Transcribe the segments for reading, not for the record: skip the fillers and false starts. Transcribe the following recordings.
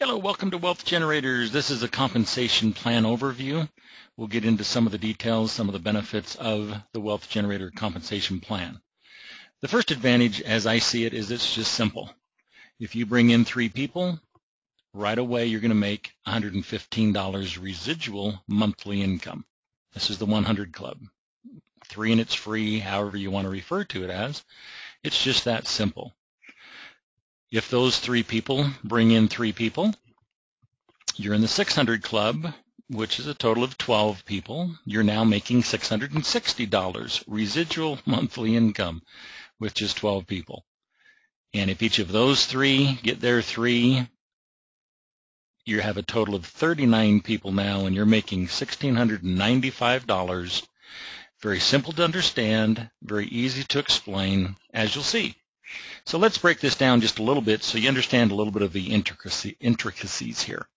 Hello, welcome to Wealth Generators. This is a compensation plan overview. We'll get into some of the details, some of the benefits of the Wealth Generator compensation plan. The first advantage, as I see it, is it's just simple. If you bring in 3 people, right away you're going to make $115 residual monthly income. This is the 100 Club. 3 and it's free, however you want to refer to it as. It's just that simple. If those 3 people bring in 3 people, you're in the 600 Club, which is a total of 12 people. You're now making $660 residual monthly income with just 12 people. And if each of those 3 get their 3, you have a total of 39 people now, and you're making $1,695. Very simple to understand, very easy to explain, as you'll see. So let's break this down just a little bit so you understand a little bit of the intricacies here.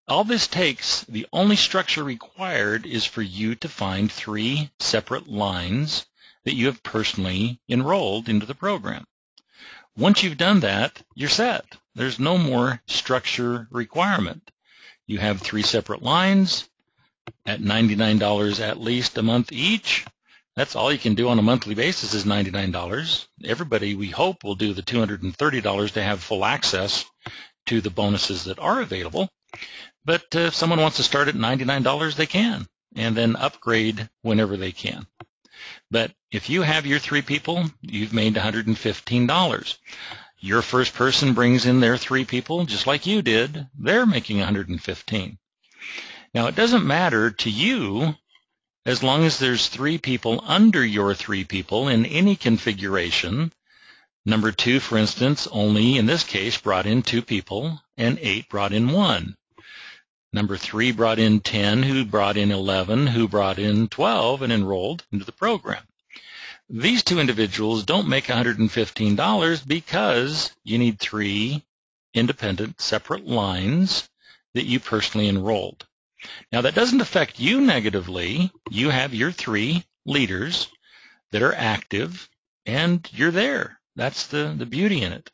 All this takes, the only structure required is for you to find 3 separate lines that you have personally enrolled into the program. Once you've done that, you're set. There's no more structure requirement. You have 3 separate lines at $99 at least a month each. That's all you can do on a monthly basis is $99. Everybody, we hope, will do the $230 to have full access to the bonuses that are available. But if someone wants to start at $99, they can, and then upgrade whenever they can. But if you have your 3 people, you've made $115. Your first person brings in their 3 people, just like you did. They're making $115. Now, it doesn't matter to you as long as there's 3 people under your 3 people in any configuration. Number 2, for instance, only in this case brought in 2 people, and 8 brought in 1. Number 3 brought in 10, who brought in 11, who brought in 12, and enrolled into the program. These 2 individuals don't make $115 because you need 3 independent, separate lines that you personally enrolled. Now, that doesn't affect you negatively. You have your 3 leaders that are active, and you're there. That's the beauty in it.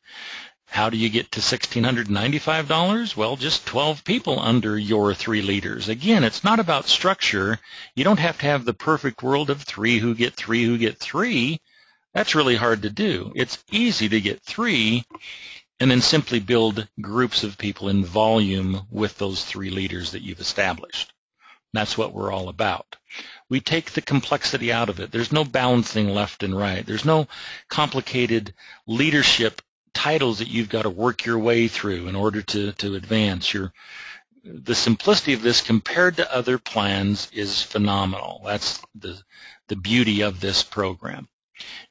How do you get to $1,695? Well, just 12 people under your 3 leaders. Again, it's not about structure. You don't have to have the perfect world of 3 who get 3 who get 3. That's really hard to do. It's easy to get 3 and then simply build groups of people in volume with those 3 leaders that you've established. That's what we're all about. We take the complexity out of it. There's no balancing left and right. There's no complicated leadership titles that you've got to work your way through in order to advance. The simplicity of this compared to other plans is phenomenal. That's the beauty of this program.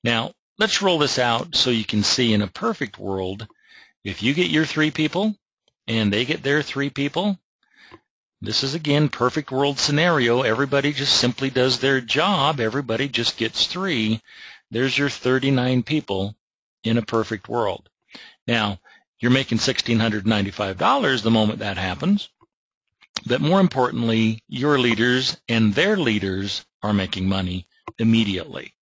Now, let's roll this out so you can see in a perfect world, if you get your 3 people and they get their 3 people, this is, again, perfect world scenario. Everybody just simply does their job. Everybody just gets 3. There's your 39 people in a perfect world. Now, you're making $1,695 the moment that happens. But more importantly, your leaders and their leaders are making money immediately.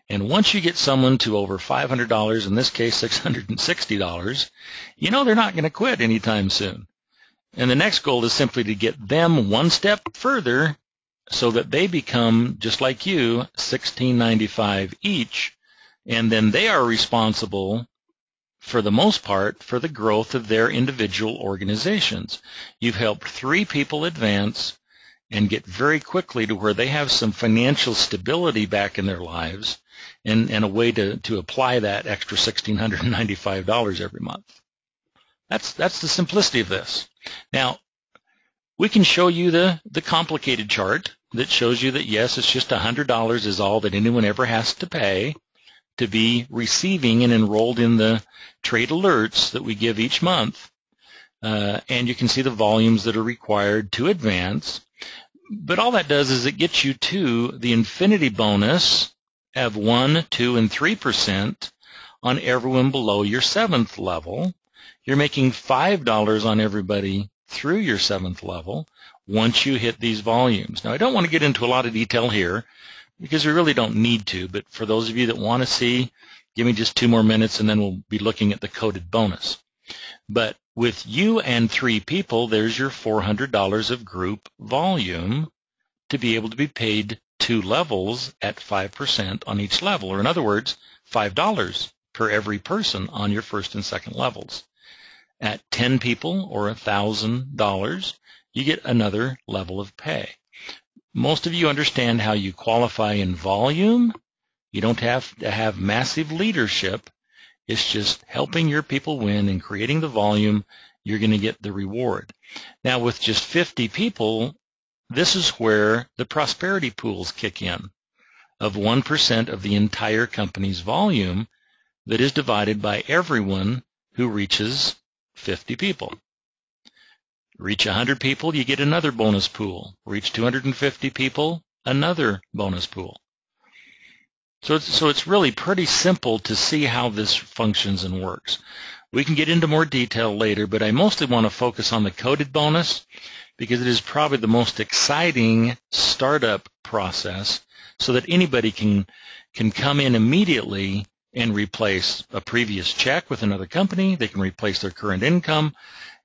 And once you get someone to over $500, in this case $660, you know they're not going to quit anytime soon. And the next goal is simply to get them one step further so that they become, just like you, $1,695 each, and then they are responsible, for the most part, for the growth of their individual organizations. You've helped 3 people advance and get very quickly to where they have some financial stability back in their lives and a way to apply that extra $1,695 every month. That's the simplicity of this. Now, we can show you the complicated chart that shows you that, yes, it's just $100 is all that anyone ever has to pay to be receiving and enrolled in the trade alerts that we give each month. And you can see the volumes that are required to advance. But all that does is it gets you to the infinity bonus of 1%, 2%, and 3% on everyone below your 7th level. You're making $5 on everybody through your 7th level once you hit these volumes. Now, I don't want to get into a lot of detail here because we really don't need to, but for those of you that want to see, give me just 2 more minutes and then we'll be looking at the coded bonus. But with you and 3 people, there's your $400 of group volume to be able to be paid 2 levels at 5% on each level, or in other words, $5 per every person on your first and second levels. At 10 people or $1,000, you get another level of pay. Most of you understand how you qualify in volume. You don't have to have massive leadership. It's just helping your people win and creating the volume. You're going to get the reward. Now, with just 50 people, this is where the prosperity pools kick in, of 1% of the entire company's volume that is divided by everyone who reaches 50 people. Reach 100 people, you get another bonus pool. Reach 250 people, another bonus pool. So it's really pretty simple to see how this functions and works. We can get into more detail later, but I mostly want to focus on the coded bonus because it is probably the most exciting startup process so that anybody can come in immediately and replace a previous check with another company. They can replace their current income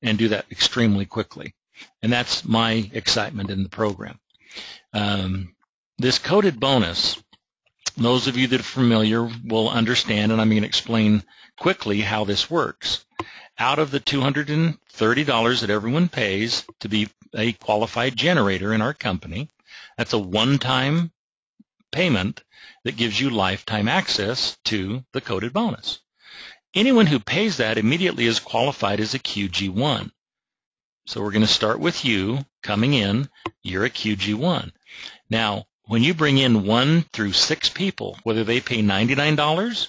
and do that extremely quickly. And that's my excitement in the program. This coded bonus, those of you that are familiar will understand, and I'm going to explain quickly how this works. Out of the $230 that everyone pays to be a qualified generator in our company, that's a one-time payment that gives you lifetime access to the coded bonus. Anyone who pays that immediately is qualified as a QG1. So we're going to start with you coming in. You're a QG1. Now, when you bring in 1 through 6 people, whether they pay $99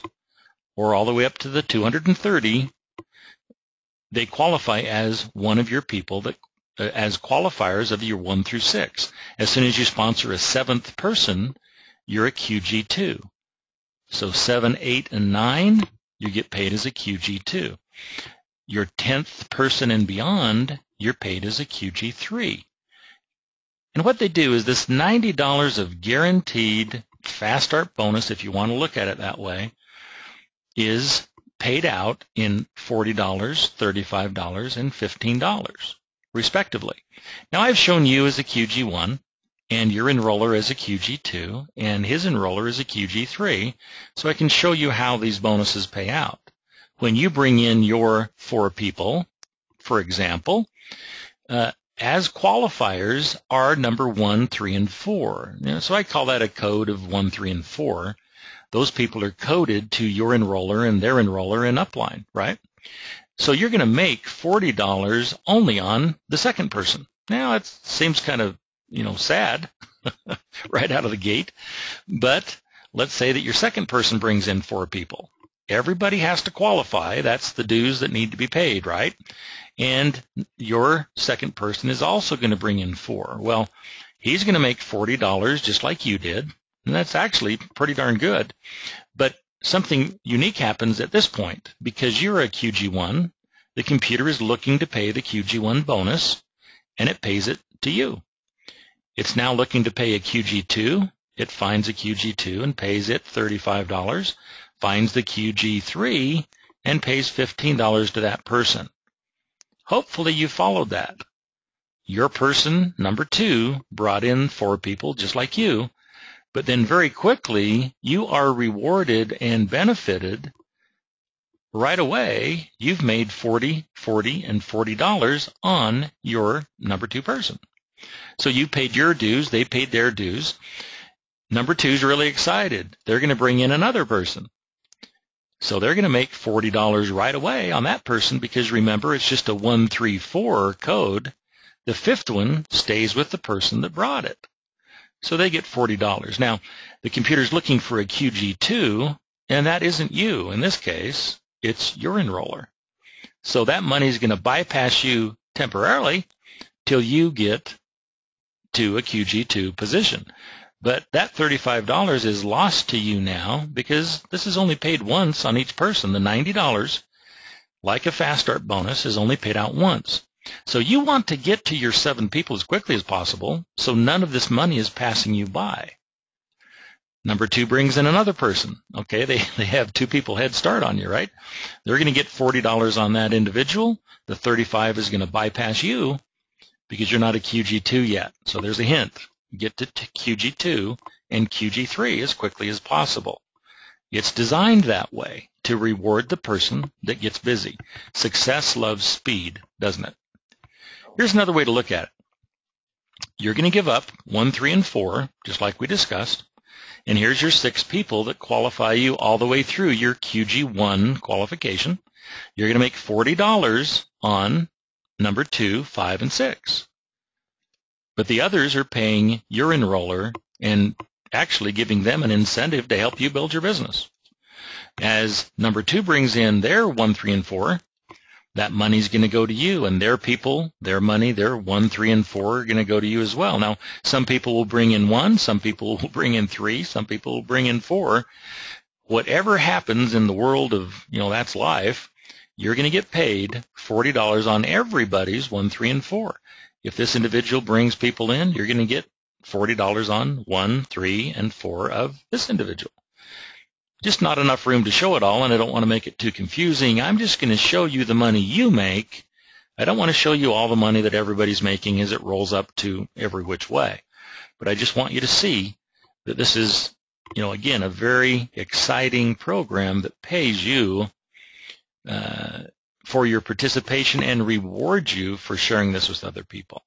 or all the way up to the $230, they qualify as one of your people that as qualifiers of your 1 through 6. As soon as you sponsor a 7th person, you're a QG2. So 7, 8, and 9, you get paid as a QG2. Your 10th person and beyond, you're paid as a QG3. And what they do is this $90 of guaranteed fast start bonus, if you want to look at it that way, is paid out in $40, $35, and $15, respectively. Now, I've shown you as a QG1, and your enroller as a QG2, and his enroller as a QG3, so I can show you how these bonuses pay out. When you bring in your 4 people, for example, as qualifiers are number 1, 3, and 4. So I call that a code of 1, 3, and 4. Those people are coded to your enroller and their enroller in upline, right? So you're going to make $40 only on the second person. Now, it seems kind of, sad right out of the gate. But let's say that your second person brings in 4 people. Everybody has to qualify. That's the dues that need to be paid, right? And your second person is also going to bring in 4. Well, he's going to make $40 just like you did, and that's actually pretty darn good. But something unique happens at this point. Because you're a QG1, the computer is looking to pay the QG1 bonus, and it pays it to you. It's now looking to pay a QG2. It finds a QG2 and pays it $35, finds the QG3, and pays $15 to that person. Hopefully you followed that. Your person, number 2, brought in 4 people just like you, but then very quickly you are rewarded and benefited right away. You've made $40, $40, and $40 on your number 2 person. So you paid your dues, they paid their dues. Number 2's really excited. They're going to bring in another person. So they're going to make $40 right away on that person because, remember, it's just a 1, 3, 4 code. The 5th one stays with the person that brought it. So they get $40. Now, the computer's looking for a QG2, and that isn't you. In this case, it's your enroller. So that money is going to bypass you temporarily till you get to a QG2 position. But that $35 is lost to you now because this is only paid once on each person. The $90, like a fast start bonus, is only paid out once. So you want to get to your 7 people as quickly as possible so none of this money is passing you by. Number 2 brings in another person. Okay, they have 2 people head start on you, right? They're going to get $40 on that individual. The $35 is going to bypass you because you're not a QG2 yet. So there's a hint. Get to QG2 and QG3 as quickly as possible. It's designed that way to reward the person that gets busy. Success loves speed, doesn't it? Here's another way to look at it. You're going to give up 1, 3, and 4, just like we discussed. And here's your 6 people that qualify you all the way through your QG1 qualification. You're going to make $40 on number 2, 5, and 6. But the others are paying your enroller and actually giving them an incentive to help you build your business. As number 2 brings in their 1, 3, and 4, that money's going to go to you, and their people, their money, their 1, 3, and 4 are going to go to you as well. Now, some people will bring in 1, some people will bring in 3, some people will bring in 4. Whatever happens in the world of, that's life, you're going to get paid $40 on everybody's 1, 3, and 4. If this individual brings people in, you're going to get $40 on 1, 3, and 4 of this individual. Just not enough room to show it all, and I don't want to make it too confusing. I'm just going to show you the money you make. I don't want to show you all the money that everybody's making as it rolls up to every which way. But I just want you to see that this is, again, a very exciting program that pays you for your participation and rewards you for sharing this with other people.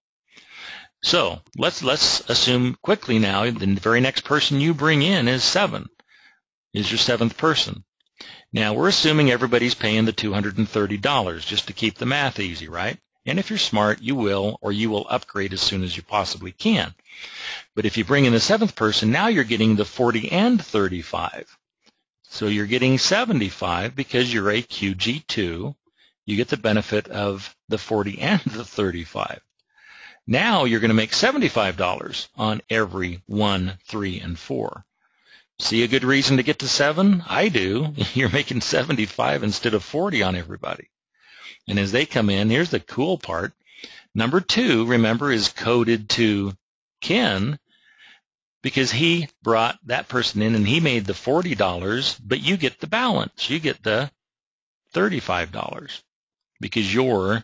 So let's assume quickly now the very next person you bring in is 7. Is your 7th person. Now, we're assuming everybody's paying the $230 just to keep the math easy, right? And if you're smart, you will upgrade as soon as you possibly can. But if you bring in the 7th person, now you're getting the 40 and 35. So you're getting 75 because you're a QG2. You get the benefit of the 40 and the 35. Now you're going to make $75 on every 1, 3, and 4. See a good reason to get to 7? I do. You're making 75 instead of 40 on everybody. And as they come in, here's the cool part. Number 2, remember, is coded to Ken because he brought that person in and he made the $40, but you get the balance. You get the $35 because you're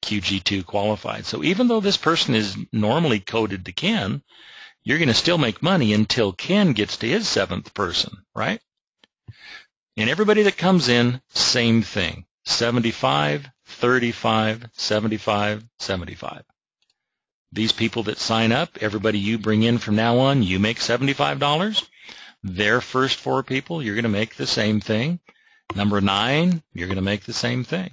QG2 qualified. So even though this person is normally coded to Ken, you're going to still make money until Ken gets to his 7th person, right? And everybody that comes in, same thing. 75, 35, 75, 75. These people that sign up, everybody you bring in from now on, you make $75. Their first 4 people, you're going to make the same thing. Number 9, you're going to make the same thing.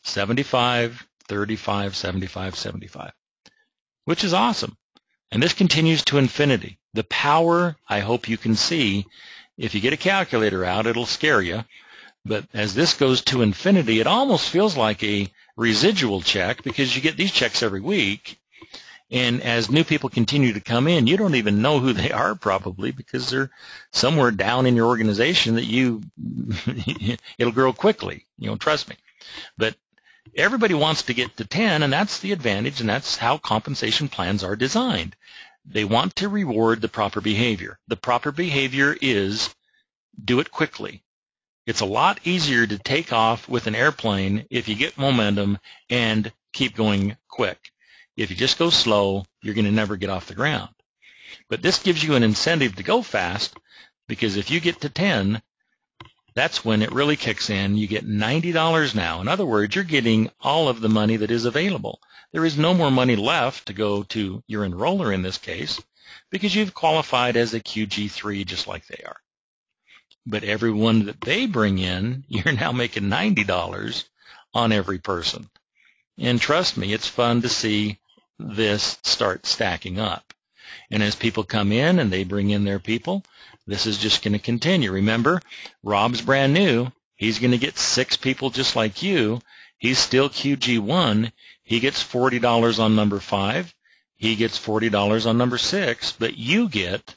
75, 35, 75, 75, which is awesome. And this continues to infinity. The power, I hope you can see. If you get a calculator out, it'll scare you. But as this goes to infinity, it almost feels like a residual check because you get these checks every week. And as new people continue to come in, you don't even know who they are probably because they're somewhere down in your organization that it'll grow quickly. Trust me. But everybody wants to get to 10, and that's the advantage, and that's how compensation plans are designed. They want to reward the proper behavior. The proper behavior is do it quickly. It's a lot easier to take off with an airplane if you get momentum and keep going quick. If you just go slow, you're going to never get off the ground. But this gives you an incentive to go fast because if you get to 10, that's when it really kicks in. You get $90 now. In other words, you're getting all of the money that is available. There is no more money left to go to your enroller in this case because you've qualified as a QG3 just like they are. But everyone that they bring in, you're now making $90 on every person. And trust me, it's fun to see this start stacking up. And as people come in and they bring in their people, this is just going to continue. Remember, Rob's brand new. He's going to get 6 people just like you. He's still QG1. He gets $40 on number 5. He gets $40 on number 6. But you get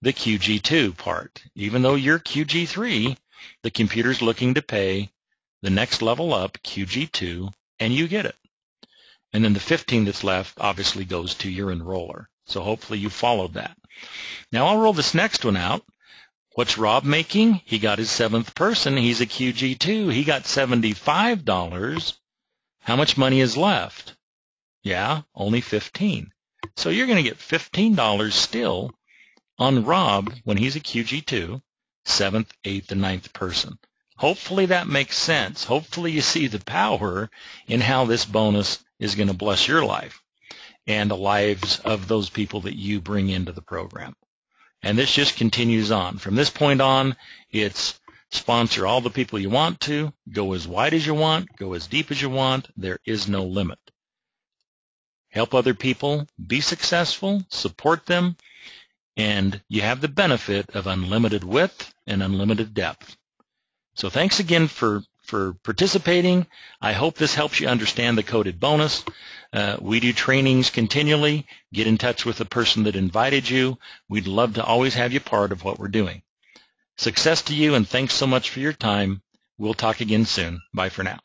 the QG2 part. Even though you're QG3, the computer's looking to pay the next level up, QG2, and you get it. And then the 15 that's left obviously goes to your enroller. So hopefully you followed that. Now I'll roll this next one out. What's Rob making? He got his 7th person. He's a QG2. He got $75. How much money is left? Yeah, only $15. So you're going to get $15 still on Rob when he's a QG2, 7th, 8th, and 9th person. Hopefully that makes sense. Hopefully you see the power in how this bonus is going to bless your life and the lives of those people that you bring into the program. And this just continues on. From this point on, it's sponsor all the people you want to, go as wide as you want, go as deep as you want. There is no limit. Help other people be successful, support them, and you have the benefit of unlimited width and unlimited depth. So thanks again for participating. I hope this helps you understand the coded bonus. We do trainings continually. Get in touch with the person that invited you. We'd love to always have you part of what we're doing. Success to you, and thanks so much for your time. We'll talk again soon. Bye for now.